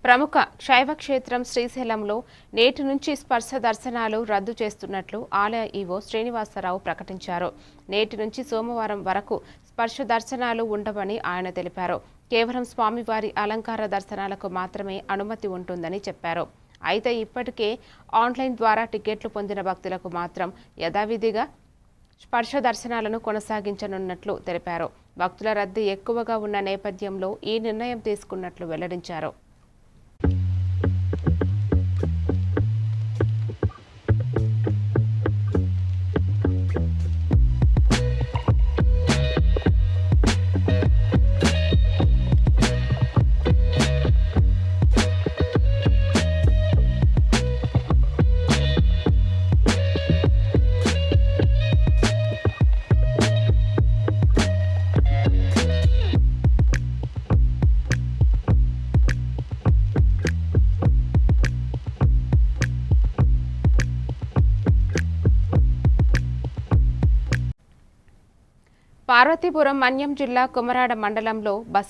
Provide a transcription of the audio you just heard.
ప్రముఖ శైవ క్షేత్రం శ్రీశైలంలో నేటి నుంచి స్పర్శ దర్శనాలు రద్దు చేస్తున్నట్లు ఆలయ ఈవో శ్రీనివాసరావు ప్రకటించారు. నేటి నుంచి సోమవారం వరకు స్పర్శ దర్శనాలు ఉండవని ఆయన తెలిపారు. కేవలం స్వామివారి అలంకార దర్శనాలకు మాత్రమే అనుమతి ఉంటుందని చెప్పారు. అయితే ఇప్పటికే ఆన్లైన్ ద్వారా టికెట్లు పొందిన భక్తులకు మాత్రం యథావిధిగా స్పర్శ దర్శనాలను కొనసాగించనున్నట్లు తెలిపారు. భక్తుల రద్దీ ఎక్కువగా ఉన్న నేపథ్యంలో ఈ నిర్ణయం తీసుకున్నట్లు వెల్లడించారు. పార్వతీపురం మన్యం జిల్లా కుమరాడ మండలంలో